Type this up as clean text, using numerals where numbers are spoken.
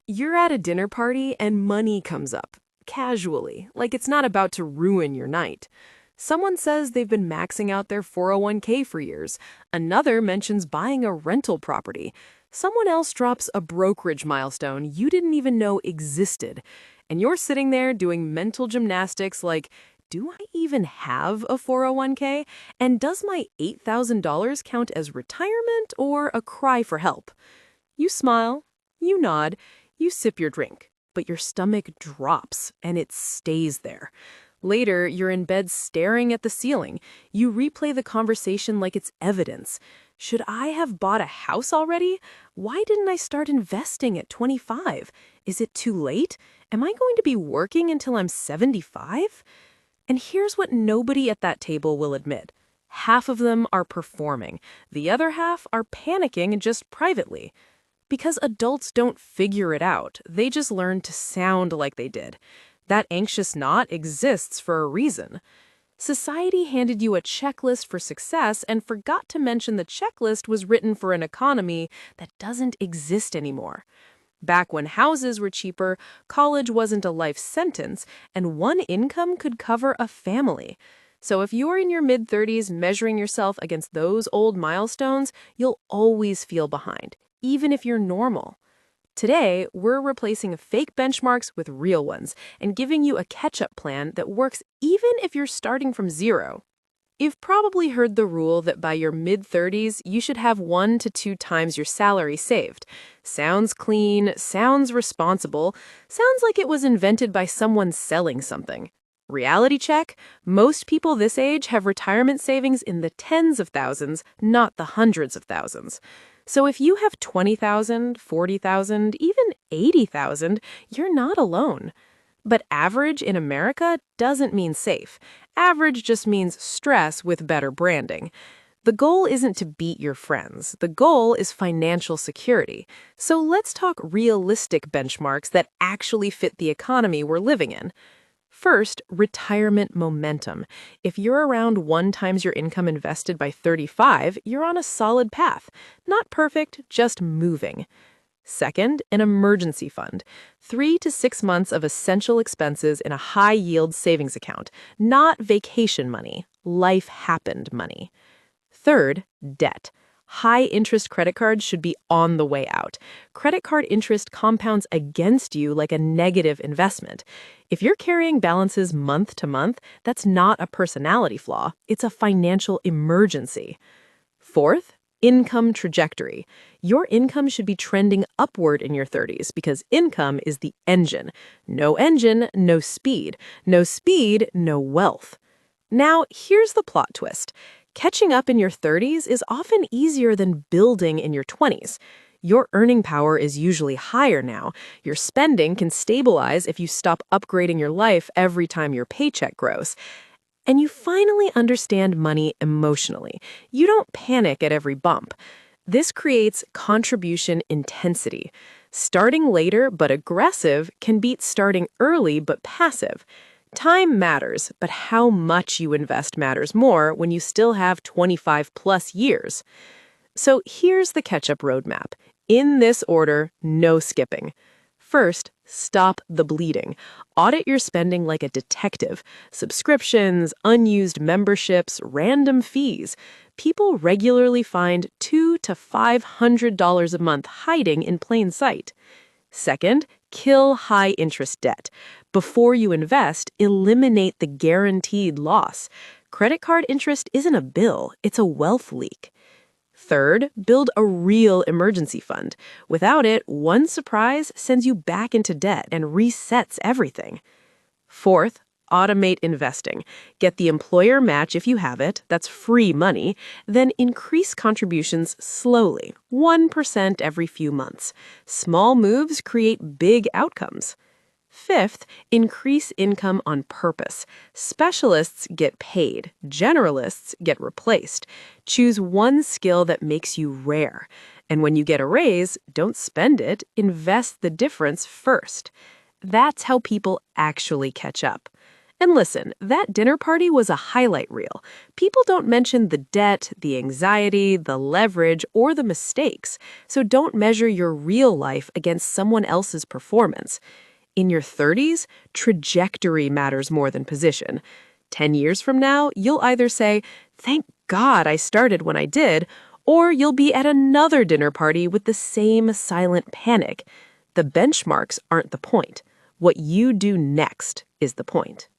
You're at a dinner party and money comes up, casually, like it's not about to ruin your night. Someone says they've been maxing out their 401k for years. Another mentions buying a rental property. Someone else drops a brokerage milestone you didn't even know existed. And you're sitting there doing mental gymnastics like, do I even have a 401k? And does my $8,000 count as retirement or a cry for help? You smile, you nod, you sip your drink, but your stomach drops and it stays there. Later, you're in bed staring at the ceiling. You replay the conversation like it's evidence. Should I have bought a house already? Why didn't I start investing at 25? Is it too late? Am I going to be working until I'm 75? And here's what nobody at that table will admit. Half of them are performing. The other half are panicking just privately. Because adults don't figure it out, they just learn to sound like they did. That anxious knot exists for a reason. Society handed you a checklist for success and forgot to mention the checklist was written for an economy that doesn't exist anymore. Back when houses were cheaper, college wasn't a life sentence, and one income could cover a family. So if you're in your mid-30s measuring yourself against those old milestones, you'll always feel behind, even if you're normal. Today, we're replacing fake benchmarks with real ones and giving you a catch-up plan that works even if you're starting from zero. You've probably heard the rule that by your mid-30s, you should have 1 to 2 times your salary saved. Sounds clean, sounds responsible, sounds like it was invented by someone selling something. Reality check, most people this age have retirement savings in the tens of thousands, not the hundreds of thousands. So if you have 20,000, 40,000, even 80,000, you're not alone. But average in America doesn't mean safe. Average just means stress with better branding. The goal isn't to beat your friends. The goal is financial security. So let's talk realistic benchmarks that actually fit the economy we're living in. First, retirement momentum. If you're around 1 times your income invested by 35, you're on a solid path. Not perfect, just moving. Second, an emergency fund. 3 to 6 months of essential expenses in a high-yield savings account. Not vacation money, life-happened money. Third, debt. High-interest credit cards should be on the way out. Credit card interest compounds against you like a negative investment. If you're carrying balances month to month, that's not a personality flaw. It's a financial emergency. Fourth, income trajectory. Your income should be trending upward in your 30s because income is the engine. No engine, no speed. No speed, no wealth. Now, here's the plot twist. Catching up in your 30s is often easier than building in your 20s. Your earning power is usually higher now. Your spending can stabilize if you stop upgrading your life every time your paycheck grows. And you finally understand money emotionally. You don't panic at every bump. This creates contribution intensity. Starting later but aggressive can beat starting early but passive. Time matters, but how much you invest matters more when you still have 25 plus years. So here's the catch-up roadmap. In this order, no skipping. First, stop the bleeding. Audit your spending like a detective. Subscriptions, unused memberships, random fees. People regularly find $200 to $500 a month hiding in plain sight. Second, kill high-interest debt. Before you invest, eliminate the guaranteed loss. Credit card interest isn't a bill, it's a wealth leak. Third, build a real emergency fund. Without it, one surprise sends you back into debt and resets everything. Fourth, automate investing. Get the employer match if you have it, that's free money, then increase contributions slowly, 1% every few months. Small moves create big outcomes. Fifth, increase income on purpose. Specialists get paid. Generalists get replaced. Choose one skill that makes you rare. And when you get a raise, don't spend it, invest the difference first. That's how people actually catch up. And listen, that dinner party was a highlight reel. People don't mention the debt, the anxiety, the leverage, or the mistakes. So don't measure your real life against someone else's performance. In your 30s, trajectory matters more than position. 10 years from now, you'll either say, "Thank God I started when I did," or you'll be at another dinner party with the same silent panic. The benchmarks aren't the point. What you do next is the point.